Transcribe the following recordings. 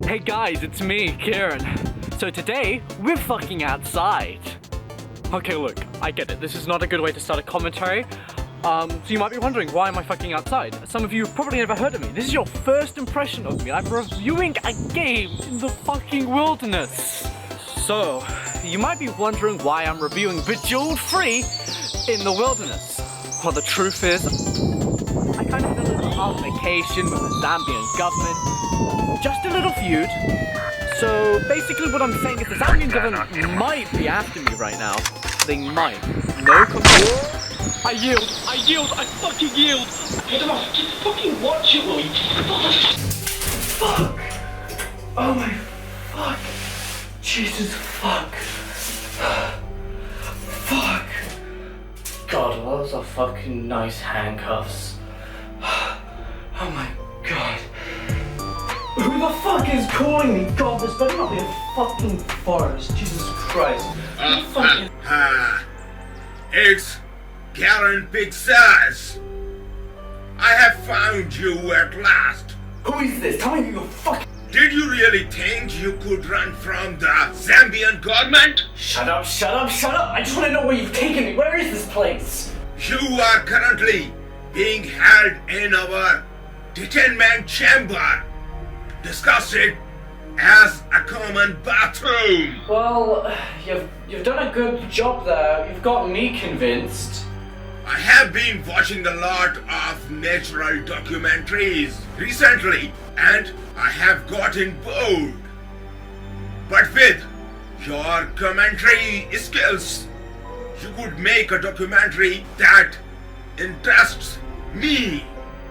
Hey guys, it's me, Kieran. So today, we're fucking outside. Okay, look, I get it. This is not a good way to start a commentary. So you might be wondering, why am I fucking outside? Some of you have probably never heard of me. This is your first impression of me. I'm reviewing a game in the fucking wilderness. So, you might be wondering why I'm reviewing Bejeweled Free in the wilderness. Well, the truth is, I kind of did a little on vacation with the Zambian government. Just a little feud. So basically what I'm saying is the Zambian government might be after me right now. They might. No control. I yield, I fucking yield! Get him off, just fucking watch it, will you? Fuck! Oh my fuck! Jesus fuck! Fuck! God, those are fucking nice handcuffs. Oh my god. Who the fuck is calling me? God, this better not be a fucking forest. Jesus Christ. Who the fuck is... It's Karen Pixelland. I have found you at last. Who is this? Tell me who the fuck... Did you really think you could run from the Zambian government? Shut up, shut up, shut up! I just want to know where you've taken me. Where is this place? You are currently being held in our detainment chamber, disgusted as a common bathroom. Well, you've done a good job there. You've got me convinced. I have been watching a lot of natural documentaries recently, and I have gotten bored. But with your commentary skills, you could make a documentary that interests me.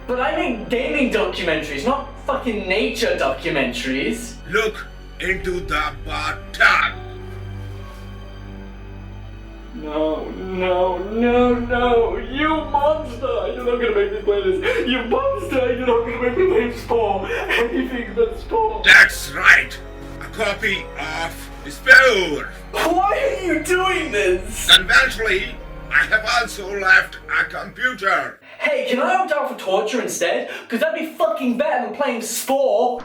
But I make gaming documentaries, not fucking nature documentaries. Look into the bathtub. No, you monster! You're not gonna make me play this. You monster! You're not gonna make me play Spore. Anything but Spore. That's right. A copy of Spore. Why are you doing this? Conventionally, I have also left a computer. Hey, can I opt out for torture instead? Because that'd be fucking better than playing Spore.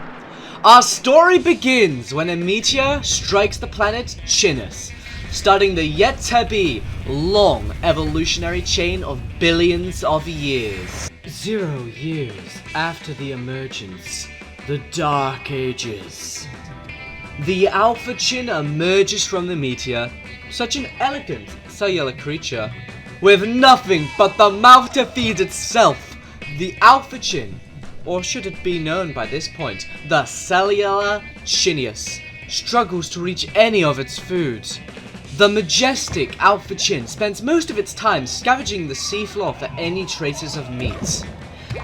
Our story begins when a meteor strikes the planet Chinus, starting the yet-to-be long evolutionary chain of billions of years. 0 years after the emergence, the Dark Ages. The Alphachin emerges from the meteor, such an elegant cellular creature, with nothing but the mouth to feed itself. The Alphachin, or should it be known by this point, the cellular Chinius, struggles to reach any of its food. The majestic Alphachin spends most of its time scavenging the seafloor for any traces of meat.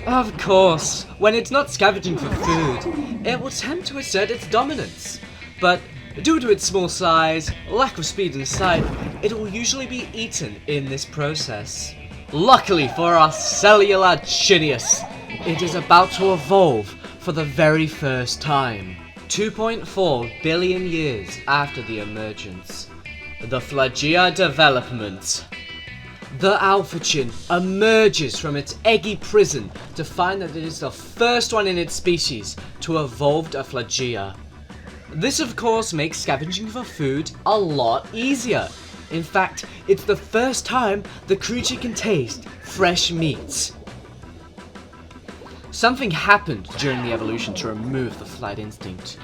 Of course, when it's not scavenging for food, it will attempt to assert its dominance. But due to its small size, lack of speed and sight, it will usually be eaten in this process. Luckily for our cellular Chinius, it is about to evolve for the very first time. 2.4 billion years after the emergence. The Flagella Development. The Alphachin emerges from its eggy prison to find that it is the first one in its species to evolve a flagella. This of course makes scavenging for food a lot easier. In fact, it's the first time the creature can taste fresh meat. Something happened during the evolution to remove the flight instinct,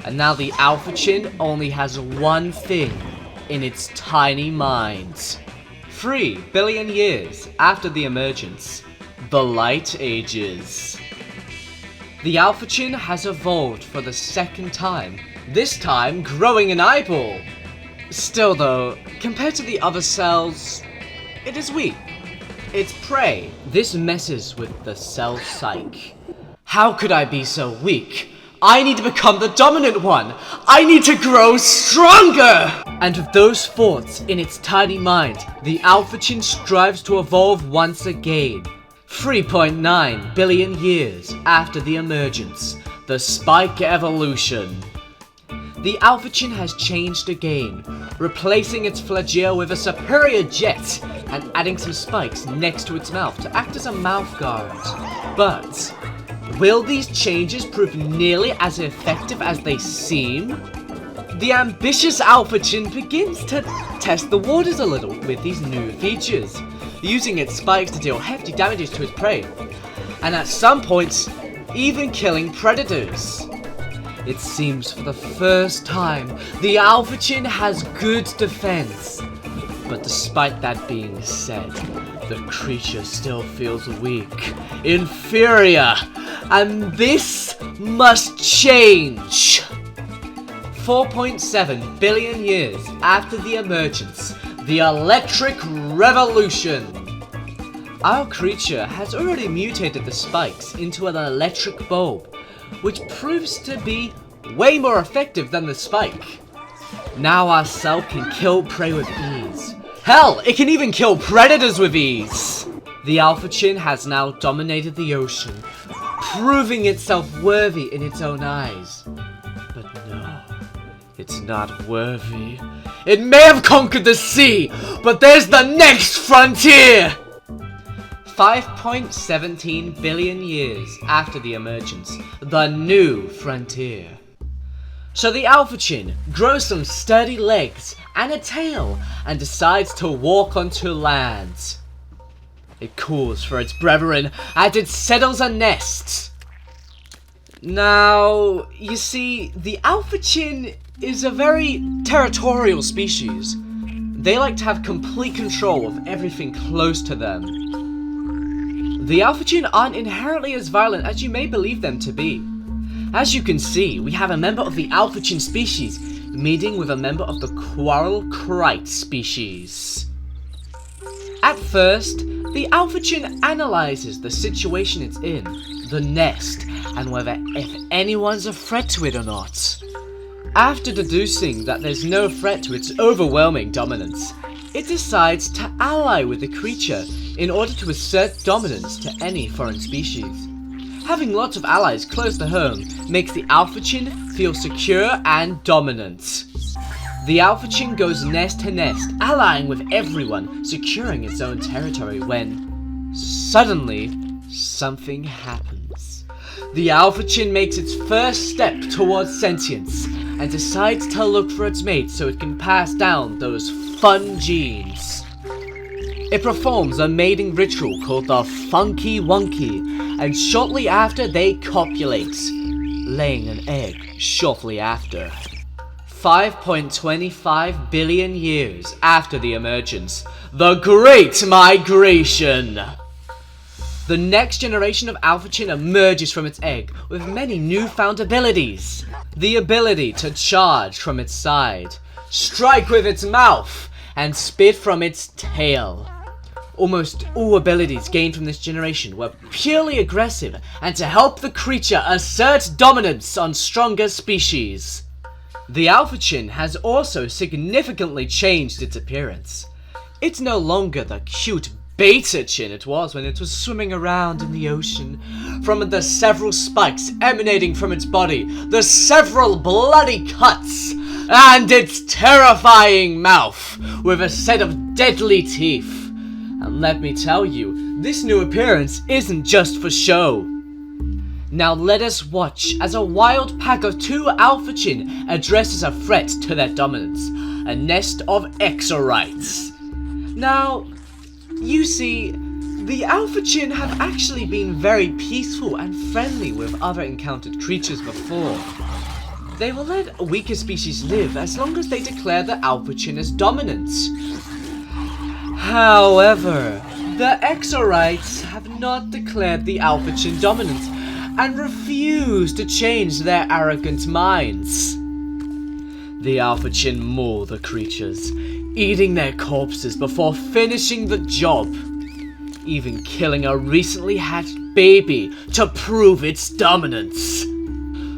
and now the Alphachin only has one thing in its tiny mind. 3 billion years after the emergence, the Light Ages. The Alphachin has evolved for the second time, this time growing an eyeball. Still though, compared to the other cells, it is weak. It's prey. This messes with the cell psyche. How could I be so weak? I need to become the dominant one! I need to grow stronger! And with those thoughts in its tiny mind, the Alphachin strives to evolve once again. 3.9 billion years after the emergence, the spike evolution. The Alphachin has changed again, replacing its flagella with a superior jet and adding some spikes next to its mouth to act as a mouth guard. But Will these changes prove nearly as effective as they seem? The ambitious Alphachin begins to test the waters a little with these new features, using its spikes to deal hefty damages to its prey, and at some points, even killing predators. It seems for the first time, the Alphachin has good defense. But despite that being said, the creature still feels weak, inferior, and this must change. 4.7 billion years after the emergence, the Electric Revolution. Our creature has already mutated the spikes into an electric bulb, which proves to be way more effective than the spike. Now our cell can kill prey with ease. Hell, it can even kill predators with ease! The Alphachin has now dominated the ocean, proving itself worthy in its own eyes. But no, it's not worthy. It may have conquered the sea, but there's the next frontier! 5.17 billion years after the emergence, the new frontier. So the Alphachin grows some sturdy legs and a tail and decides to walk onto land. It calls for its brethren as it settles a nest. Now, you see, the Alphachin is a very territorial species. They like to have complete control of everything close to them. The Alphachin aren't inherently as violent as you may believe them to be. As you can see, we have a member of the Alphachin species meeting with a member of the Coral-Crite species. At first, the Alphachin analyzes the situation it's in, the nest, and whether if anyone's a threat to it or not. After deducing that there's no threat to its overwhelming dominance, it decides to ally with the creature in order to assert dominance to any foreign species. Having lots of allies close to home makes the Alphachin feel secure and dominant. The Alphachin goes nest to nest, allying with everyone, securing its own territory when, suddenly, something happens. The Alphachin makes its first step towards sentience, and decides to look for its mate so it can pass down those fun genes. It performs a mating ritual called the Funky Wonky, and shortly after they copulate, laying an egg shortly after. 5.25 billion years after the emergence, the Great Migration! The next generation of Alphachin emerges from its egg with many newfound abilities. The ability to charge from its side, strike with its mouth, and spit from its tail. Almost all abilities gained from this generation were purely aggressive and to help the creature assert dominance on stronger species. The Alphachin has also significantly changed its appearance. It's no longer the cute beta-chin it was when it was swimming around in the ocean. From the several spikes emanating from its body, the several bloody cuts, and its terrifying mouth with a set of deadly teeth. And let me tell you, this new appearance isn't just for show. Now let us watch as a wild pack of two Alphachin addresses a threat to their dominance, a nest of Exorites. Now, you see, the Alphachin have actually been very peaceful and friendly with other encountered creatures before. They will let weaker species live as long as they declare the Alphachin as dominant. However, the Exorites have not declared the Alphachin dominant and refuse to change their arrogant minds. The Alphachin maul the creatures, eating their corpses before finishing the job, even killing a recently hatched baby to prove its dominance.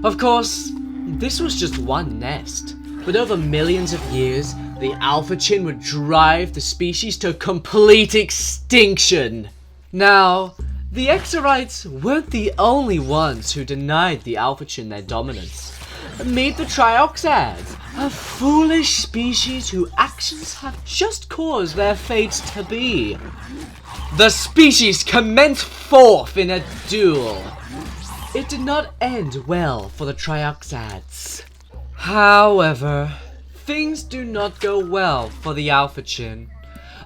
Of course, this was just one nest, but over millions of years, the Alphachin would drive the species to complete extinction. Now, the Exorites weren't the only ones who denied the Alphachin their dominance. Meet the Trioxads, a foolish species whose actions have just caused their fates to be. The species commenced forth in a duel. it did not end well for the Trioxads. However, things do not go well for the Alphachin.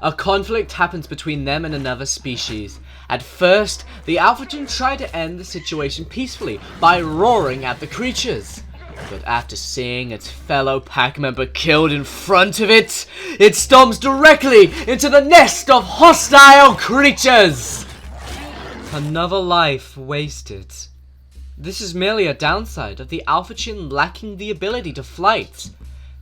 A conflict happens between them and another species. At first, the Alphachin tried to end the situation peacefully by roaring at the creatures. But after seeing its fellow pack member killed in front of it, it stomps directly into the nest of hostile creatures! Another life wasted. This is merely a downside of the Alphachin lacking the ability to fight.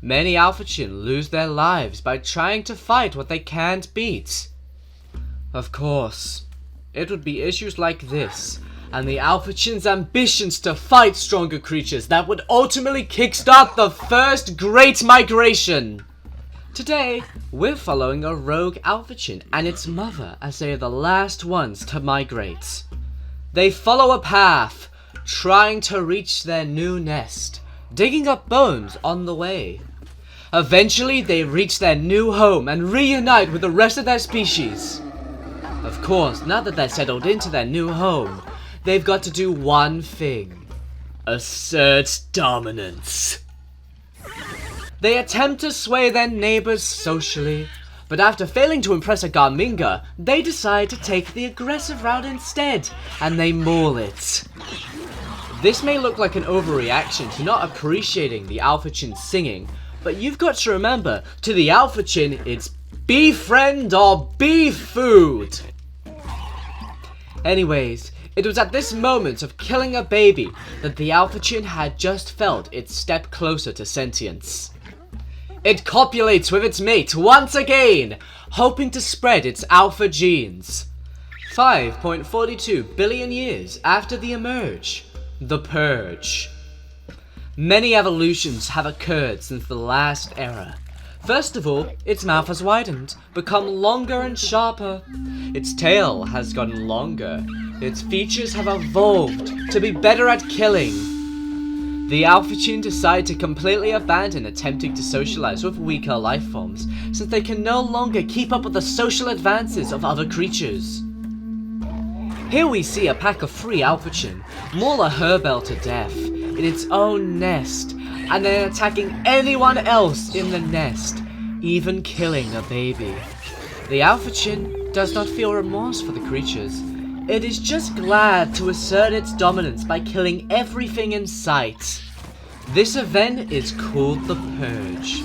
Many Alphachin lose their lives by trying to fight what they can't beat. Of course, it would be issues like this, and the Alphachin's ambitions to fight stronger creatures that would ultimately kickstart the first Great Migration. Today, we're following a rogue Alphachin and its mother as they are the last ones to migrate. They follow a path, trying to reach their new nest, digging up bones on the way. Eventually, they reach their new home and reunite with the rest of their species. Of course, now that they're settled into their new home, they've got to do one thing: assert dominance. They attempt to sway their neighbors socially, but after failing to impress a Garminga, they decide to take the aggressive route instead, and they maul it. This may look like an overreaction to not appreciating the Alphachin singing, but you've got to remember, to the Alphachin, it's befriend or be food. Anyways, it was at this moment of killing a baby that the Alphachin had just felt its step closer to sentience. It copulates with its mate once again, hoping to spread its alpha genes. 5.42 billion years after the emerge, the Purge. Many evolutions have occurred since the last era. First of all, its mouth has widened, become longer and sharper. Its tail has gotten longer. Its features have evolved to be better at killing. The Alphachin decide to completely abandon attempting to socialize with weaker life forms, since they can no longer keep up with the social advances of other creatures. Here we see a pack of 3 Alphachin maul a Herbel to death in its own nest, and then attacking anyone else in the nest, even killing a baby. The Alphachin does not feel remorse for the creatures. It is just glad to assert its dominance by killing everything in sight. This event is called the Purge.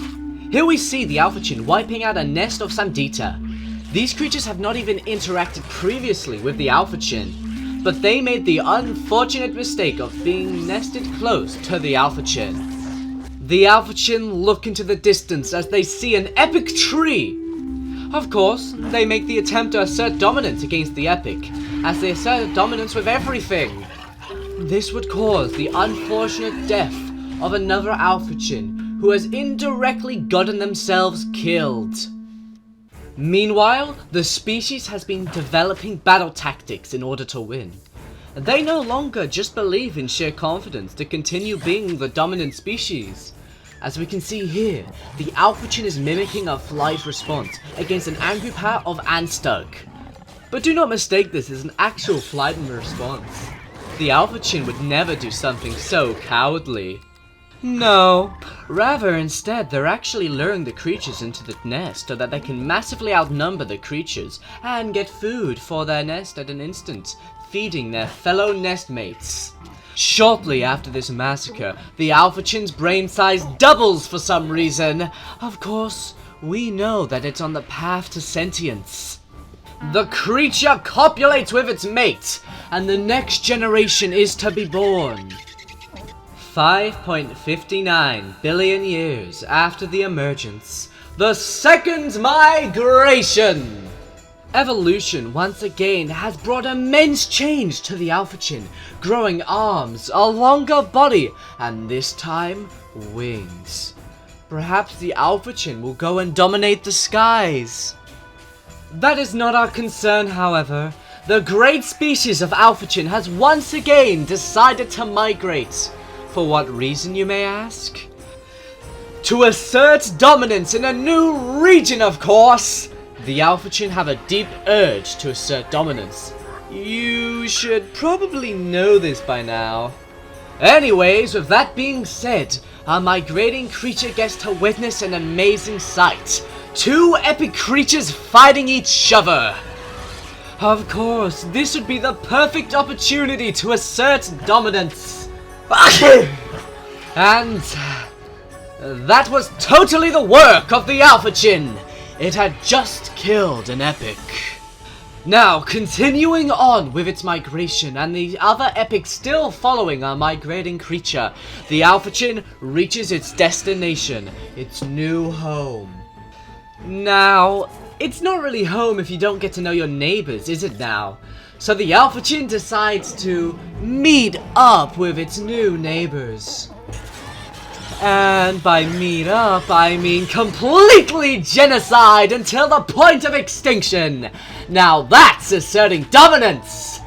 Here we see the Alphachin wiping out a nest of Samdita. These creatures have not even interacted previously with the Alphachin, but they made the unfortunate mistake of being nested close to the Alphachin. The Alphachin look into the distance as they see an epic tree. Of course, they make the attempt to assert dominance against the epic, as they assert dominance with everything. This would cause the unfortunate death of another Alphachin who has indirectly gotten themselves killed. Meanwhile, the species has been developing battle tactics in order to win. They no longer just believe in sheer confidence to continue being the dominant species. As we can see here, the Alphachin is mimicking a flight response against an angry pair of Anstug. But do not mistake this as an actual flight response. The Alphachin would never do something so cowardly. No, rather instead they're actually luring the creatures into the nest so that they can massively outnumber the creatures and get food for their nest at an instant, feeding their fellow nestmates. Shortly after this massacre, the Alphachin's brain size doubles for some reason. Of course, we know that it's on the path to sentience. The creature copulates with its mate, and the next generation is to be born. 5.59 billion years after the emergence, the second migration! Evolution once again has brought immense change to the Alphachin, growing arms, a longer body, and this time, wings. Perhaps the Alphachin will go and dominate the skies. That is not our concern, however. The great species of Alphachin has once again decided to migrate. For what reason, you may ask? To assert dominance in a new region, of course! The Alphachin have a deep urge to assert dominance. You should probably know this by now. Anyways, with that being said, our migrating creature gets to witness an amazing sight. 2 epic creatures fighting each other. Of course, this would be the perfect opportunity to assert dominance. And that was totally the work of the Alphachin. It had just killed an epic. Now, continuing on with its migration and the other epics still following our migrating creature, the Alphachin reaches its destination, its new home. Now, it's not really home if you don't get to know your neighbors, is it now? So the Alphachin decides to meet up with its new neighbors. And by meet up, I mean completely genocide until the point of extinction. Now that's asserting dominance.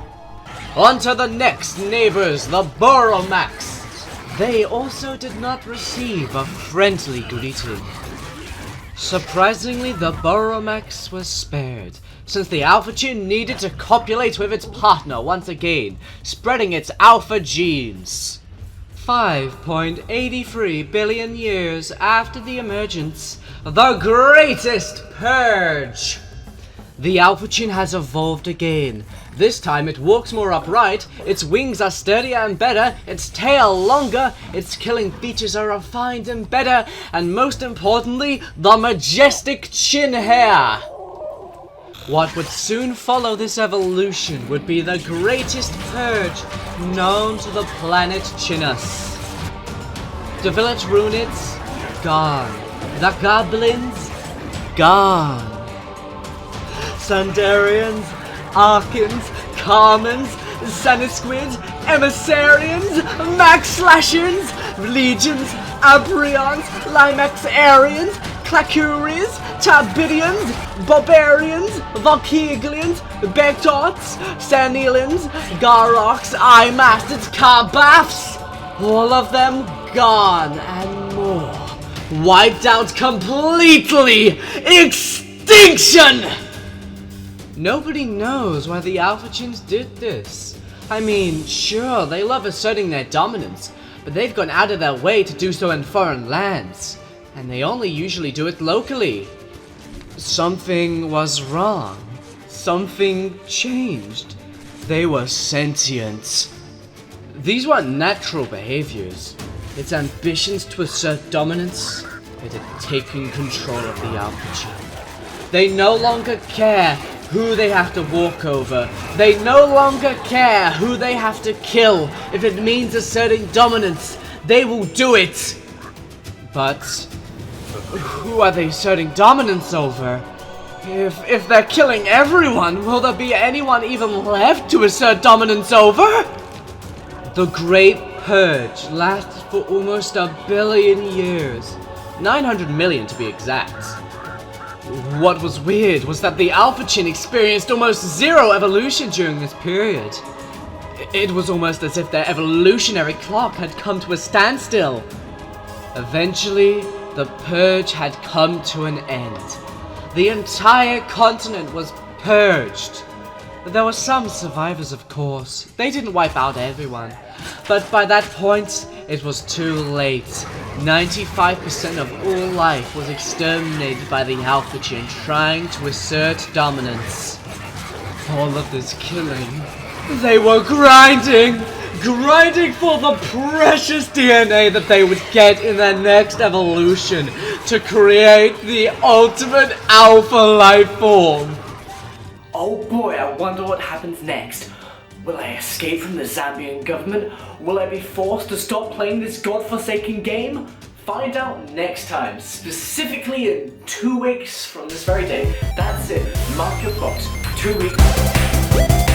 On to the next neighbors, the Boromax. They also did not receive a friendly greeting. Surprisingly, the Boromax was spared, since the Alphachin needed to copulate with its partner once again, spreading its alpha genes. 5.83 billion years after the emergence, the Greatest Purge. The Alphachin has evolved again. This time it walks more upright, its wings are sturdier and better, its tail longer, its killing features are refined and better, and most importantly, the majestic chin hair. What would soon follow this evolution would be the Greatest Purge known to the planet Chinnus. The village Runids, gone. The goblins, gone. Sundarians, Arkans, Carmans, Sanisquids, Emissarians, Max-Slashers, Legions, Abrions, Limax-Arians, Clacuries, Tabidians, Barbarians, Valkeglians, Bektots, Sanilans, Garoks, Eye-Masters, Carbaths, all of them gone and more. Wiped out completely! Extinction! Nobody knows why the Alphachins did this. I mean, sure, they love asserting their dominance, but they've gone out of their way to do so in foreign lands. And they only usually do it locally. Something was wrong. Something changed. They were sentient. These weren't natural behaviors. Its ambitions to assert dominance, it had taken control of the Alphachin. They no longer care who they have to walk over. They no longer care who they have to kill. If it means asserting dominance, they will do it. But who are they asserting dominance over? If they're killing everyone, will there be anyone even left to assert dominance over? The Great Purge lasted for almost 1 billion years. 900 million to be exact. What was weird was that the Alphachin experienced almost 0 evolution during this period. It was almost as if their evolutionary clock had come to a standstill. Eventually, the Purge had come to an end. The entire continent was purged. There were some survivors, of course. They didn't wipe out everyone. But by that point, it was too late. 95% of all life was exterminated by the Alphachin trying to assert dominance. All of this killing, they were grinding for the precious DNA that they would get in their next evolution to create the ultimate alpha life form. Oh boy, I wonder what happens next. Will I escape from the Zambian government? Will I be forced to stop playing this godforsaken game? Find out next time, specifically in 2 weeks from this very day. That's it, mark your clocks, 2 weeks.